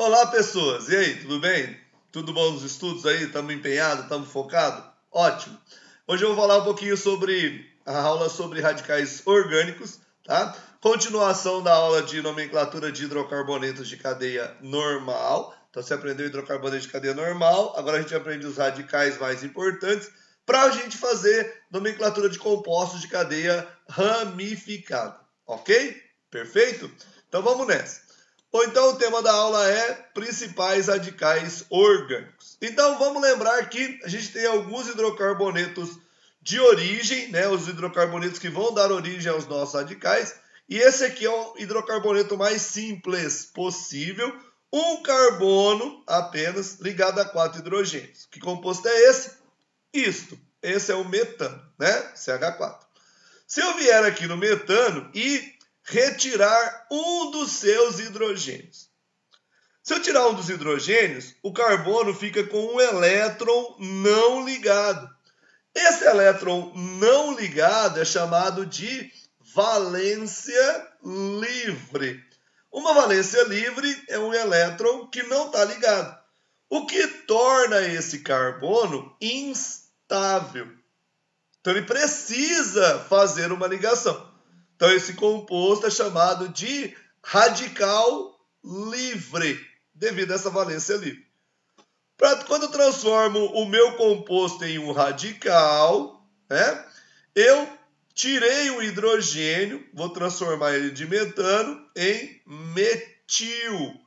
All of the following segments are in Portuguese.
Olá, pessoas! E aí, tudo bem? Tudo bom nos estudos aí? Estamos empenhados? Estamos focados? Ótimo! Hoje eu vou falar um pouquinho sobre a aula sobre radicais orgânicos, tá? Continuação da aula de nomenclatura de hidrocarbonetos de cadeia normal. Então, você aprendeu hidrocarboneto de cadeia normal, agora a gente aprende os radicais mais importantes para a gente fazer nomenclatura de compostos de cadeia ramificada, ok? Perfeito? Então, vamos nessa. Ou então o tema da aula é principais radicais orgânicos. Então vamos lembrar que a gente tem alguns hidrocarbonetos de origem, né? Os hidrocarbonetos que vão dar origem aos nossos radicais. E esse aqui é o hidrocarboneto mais simples possível. Um carbono apenas ligado a 4 hidrogênios. Que composto é esse? Isto. Esse é o metano, né? CH4. Se eu vier aqui no metano e retirar um dos seus hidrogênios. Se eu tirar um dos hidrogênios, o carbono fica com um elétron não ligado. Esse elétron não ligado é chamado de valência livre. Uma valência livre é um elétron que não está ligado, o que torna esse carbono instável. Então ele precisa fazer uma ligação. Então, esse composto é chamado de radical livre, devido a essa valência livre. Quando eu transformo o meu composto em um radical, né, eu tirei o hidrogênio, vou transformar ele de metano em metil.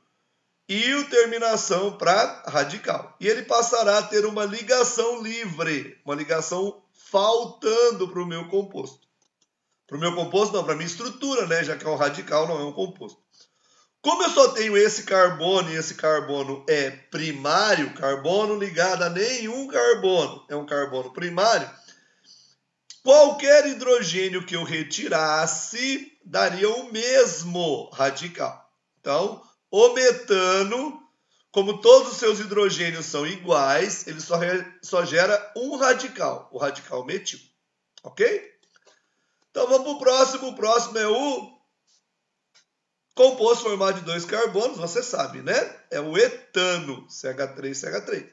E o terminação para radical. E ele passará a ter uma ligação livre, uma ligação faltando para o meu composto. Para o meu composto, não, para a minha estrutura, né? Já que é um radical, não é um composto. Como eu só tenho esse carbono e esse carbono é primário, carbono ligado a nenhum carbono, é um carbono primário, qualquer hidrogênio que eu retirasse daria o mesmo radical. Então, o metano, como todos os seus hidrogênios são iguais, ele só gera um radical, o radical metil. Ok? Então vamos para o próximo. O próximo é o composto formado de 2 carbonos, você sabe, né? É o etano, CH3CH3.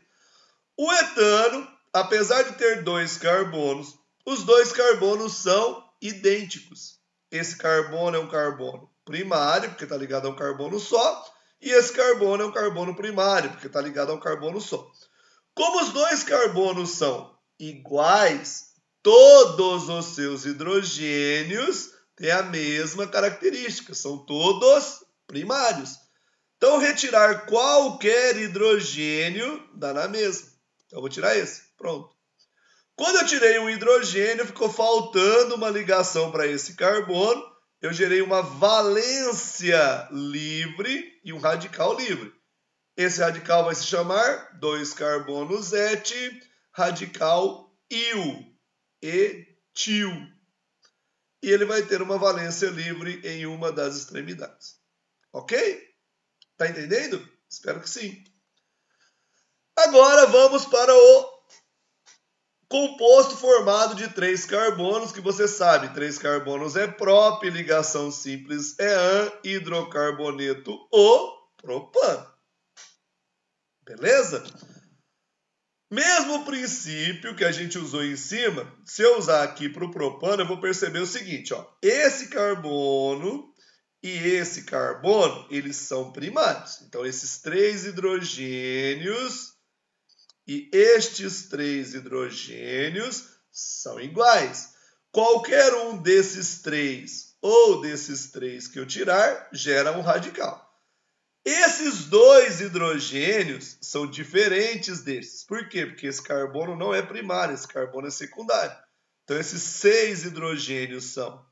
O etano, apesar de ter 2 carbonos, os 2 carbonos são idênticos. Esse carbono é um carbono primário, porque está ligado a um carbono só, e esse carbono é um carbono primário, porque está ligado a um carbono só. Como os 2 carbonos são iguais, todos os seus hidrogênios têm a mesma característica, são todos primários. Então, retirar qualquer hidrogênio dá na mesma. Então, eu vou tirar esse. Pronto. Quando eu tirei um hidrogênio, ficou faltando uma ligação para esse carbono. Eu gerei uma valência livre e um radical livre. Esse radical vai se chamar 2 carbonos et, radical il, etil. E ele vai ter uma valência livre em uma das extremidades. Ok? Tá entendendo? Espero que sim. Agora vamos para o composto formado de 3 carbonos, que você sabe, 3 carbonos é prop, ligação simples é an, hidrocarboneto o propano. Beleza? Mesmo princípio que a gente usou em cima, se eu usar aqui para o propano, eu vou perceber o seguinte, ó, esse carbono e esse carbono, eles são primários. Então, esses 3 hidrogênios e estes 3 hidrogênios são iguais. Qualquer um desses 3 ou desses 3 que eu tirar, gera um radical. Esses 2 hidrogênios são diferentes desses. Por quê? Porque esse carbono não é primário, esse carbono é secundário. Então, esses 6 hidrogênios são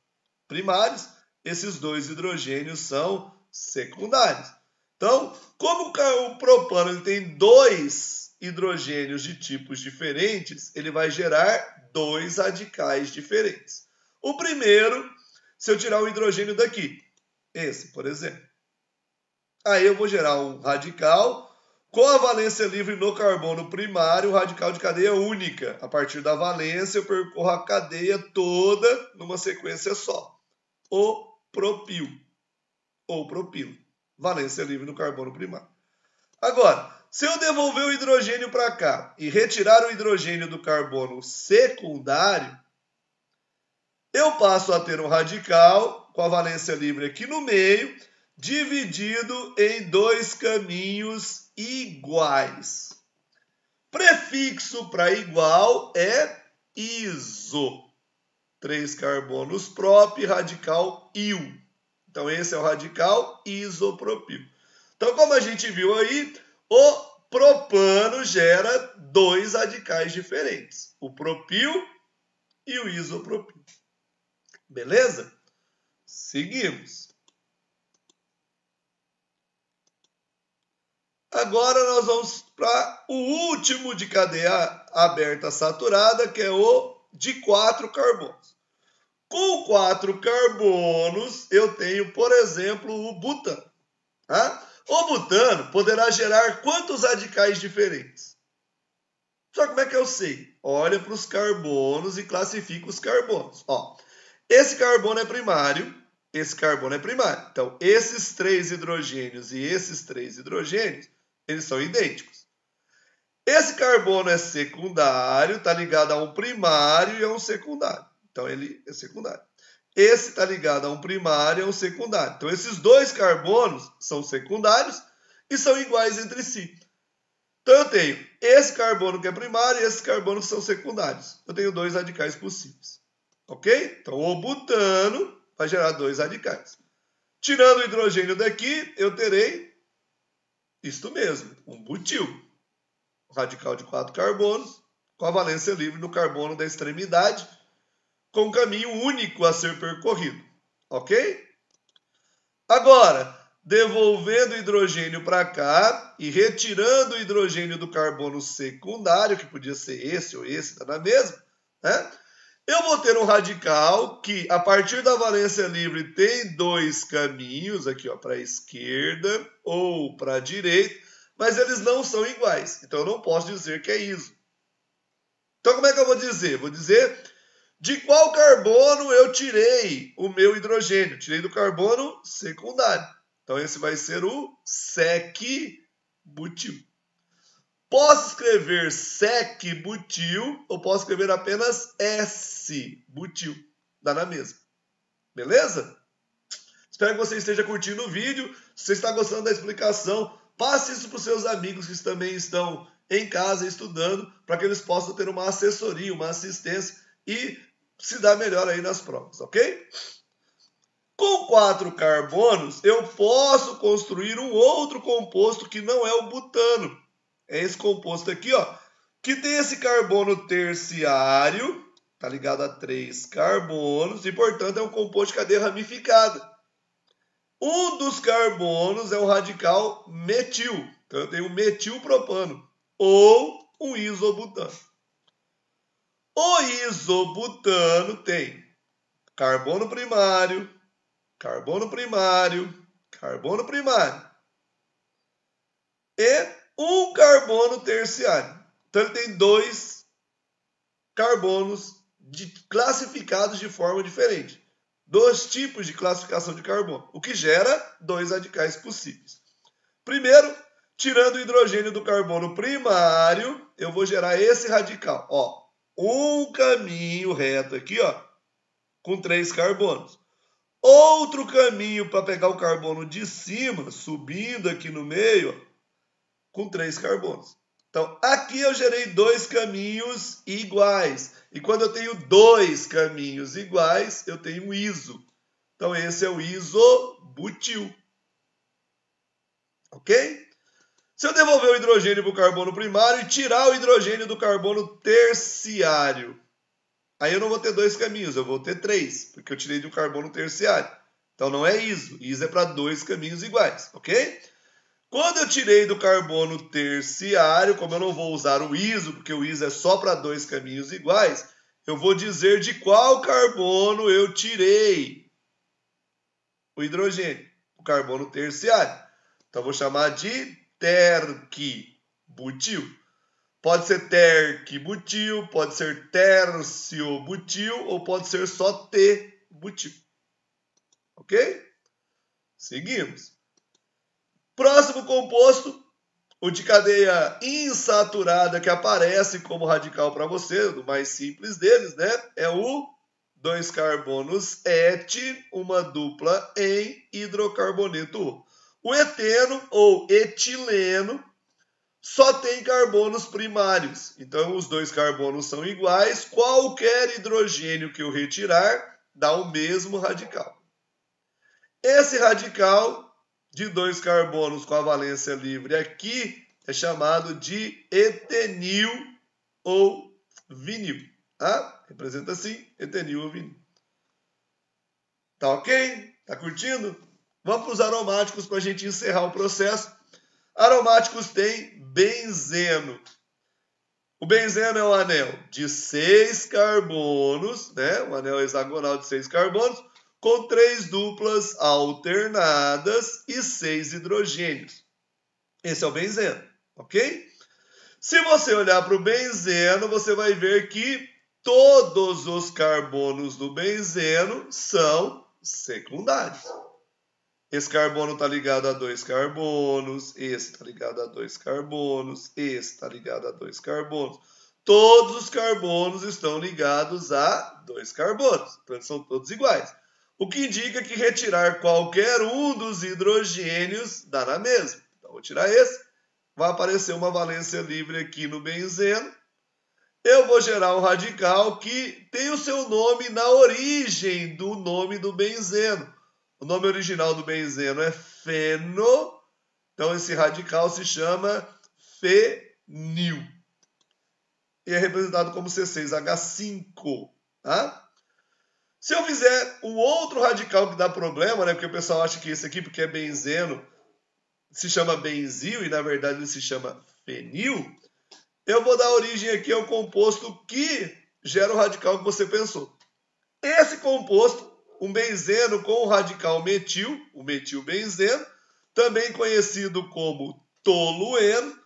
primários, esses 2 hidrogênios são secundários. Então, como o propano ele tem 2 hidrogênios de tipos diferentes, ele vai gerar 2 radicais diferentes. O primeiro, se eu tirar o hidrogênio daqui, esse, por exemplo, aí eu vou gerar um radical com a valência livre no carbono primário, o radical de cadeia única. A partir da valência, eu percorro a cadeia toda numa sequência só. O propil, ou propilo. Valência livre no carbono primário. Agora, se eu devolver o hidrogênio para cá e retirar o hidrogênio do carbono secundário, eu passo a ter um radical com a valência livre aqui no meio, dividido em dois caminhos iguais. Prefixo para igual é iso. 3 carbonos prop, radical il. Então, esse é o radical isopropil. Então, como a gente viu aí, o propano gera dois radicais diferentes. O propil e o isopropil. Beleza? Seguimos. Agora nós vamos para o último de cadeia aberta saturada, que é o de 4 carbonos. Com 4 carbonos, eu tenho, por exemplo, o butano. Tá? O butano poderá gerar quantos radicais diferentes? Só como é que eu sei? Olha para os carbonos e classifica os carbonos. Ó, esse carbono é primário, esse carbono é primário. Então, esses 3 hidrogênios e esses 3 hidrogênios, eles são idênticos. Esse carbono é secundário, está ligado a um primário e a um secundário. Então, ele é secundário. Esse está ligado a um primário e a um secundário. Então, esses 2 carbonos são secundários e são iguais entre si. Então, eu tenho esse carbono que é primário e esses carbonos que são secundários. Eu tenho 2 radicais possíveis. Ok? Então, o butano vai gerar 2 radicais. Tirando o hidrogênio daqui, eu terei isto mesmo, um butil. Um radical de 4 carbonos, com a valência livre no carbono da extremidade, com um caminho único a ser percorrido. Ok? Agora, devolvendo o hidrogênio para cá e retirando o hidrogênio do carbono secundário, que podia ser esse ou esse, está na mesma, né? Eu vou ter um radical que, a partir da valência livre, tem 2 caminhos, aqui para a esquerda ou para a direita, mas eles não são iguais. Então, eu não posso dizer que é iso. Então, como é que eu vou dizer? Vou dizer de qual carbono eu tirei o meu hidrogênio. Tirei do carbono secundário. Então, esse vai ser o sec-butil. Posso escrever sec-butil ou posso escrever apenas S-butil. Dá na mesma. Beleza? Espero que você esteja curtindo o vídeo. Se você está gostando da explicação, passe isso para os seus amigos que também estão em casa estudando, para que eles possam ter uma assessoria, uma assistência e se dar melhor aí nas provas, ok? Com 4 carbonos, eu posso construir um outro composto que não é o butano. É esse composto aqui, ó, que tem esse carbono terciário, tá ligado a 3 carbonos, e, portanto, é um composto de cadeia ramificada. Um dos carbonos é o radical metil. Então, eu tenho um metilpropano ou um isobutano. O isobutano tem carbono primário, carbono primário, carbono primário e um carbono terciário. Então, ele tem 2 carbonos classificados de forma diferente. 2 tipos de classificação de carbono, o que gera 2 radicais possíveis. Primeiro, tirando o hidrogênio do carbono primário, eu vou gerar esse radical. Ó, um caminho reto aqui, ó, com 3 carbonos. Outro caminho para pegar o carbono de cima, subindo aqui no meio, ó, com 3 carbonos. Então, aqui eu gerei 2 caminhos iguais. E quando eu tenho 2 caminhos iguais, eu tenho um iso. Então, esse é o isobutil. Ok? Se eu devolver o hidrogênio para o carbono primário e tirar o hidrogênio do carbono terciário, aí eu não vou ter 2 caminhos, eu vou ter 3, porque eu tirei do carbono terciário. Então, não é iso. Iso é para 2 caminhos iguais. Ok? Quando eu tirei do carbono terciário, como eu não vou usar o iso, porque o iso é só para 2 caminhos iguais, eu vou dizer de qual carbono eu tirei o hidrogênio, o carbono terciário. Então, eu vou chamar de terquibutil. Pode ser terquibutil, pode ser terciobutil ou pode ser só T-butil. Ok? Seguimos. Próximo composto, O de cadeia insaturada que aparece como radical para você, o mais simples deles, né? É o 2 carbonos et, uma dupla em hidrocarboneto. O eteno ou etileno só tem carbonos primários. Então, os 2 carbonos são iguais. Qualquer hidrogênio que eu retirar dá o mesmo radical. Esse radical de 2 carbonos com a valência livre aqui é chamado de etenil ou vinil. Tá? Representa assim, etenil ou vinil. Tá ok? Tá curtindo? Vamos para os aromáticos para a gente encerrar o processo. Aromáticos tem benzeno. O benzeno é um anel de 6 carbonos, né? Um anel hexagonal de 6 carbonos, com 3 duplas alternadas e 6 hidrogênios. Esse é o benzeno, ok? Se você olhar para o benzeno, você vai ver que todos os carbonos do benzeno são secundários. Esse carbono está ligado a 2 carbonos, esse está ligado a 2 carbonos, esse está ligado a 2 carbonos. Todos os carbonos estão ligados a 2 carbonos, então eles são todos iguais. O que indica que retirar qualquer um dos hidrogênios dá na mesma. Então, vou tirar esse, vai aparecer uma valência livre aqui no benzeno. Eu vou gerar um radical que tem o seu nome na origem do nome do benzeno. O nome original do benzeno é feno, então esse radical se chama fenil. E é representado como C6H5, tá? Se eu fizer um outro radical que dá problema, né, porque o pessoal acha que esse aqui, porque é benzeno, se chama benzil e na verdade ele se chama fenil, eu vou dar origem aqui ao composto que gera o radical que você pensou. Esse composto, um benzeno com o radical metil, o metilbenzeno, também conhecido como tolueno.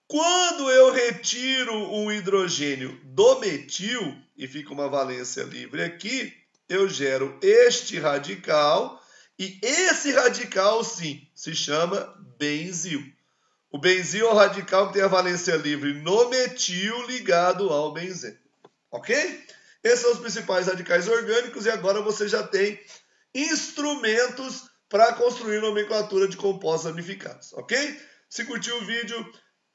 Quando eu retiro um hidrogênio do metil e fica uma valência livre aqui, eu gero este radical e esse radical, sim, se chama benzil. O benzil é o radical que tem a valência livre no metil ligado ao benzeno. Ok? Esses são os principais radicais orgânicos e agora você já tem instrumentos para construir nomenclatura de compostos ramificados, ok? Se curtiu o vídeo,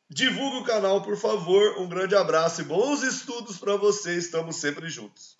divulgue o canal, por favor. Um grande abraço e bons estudos para vocês. Estamos sempre juntos.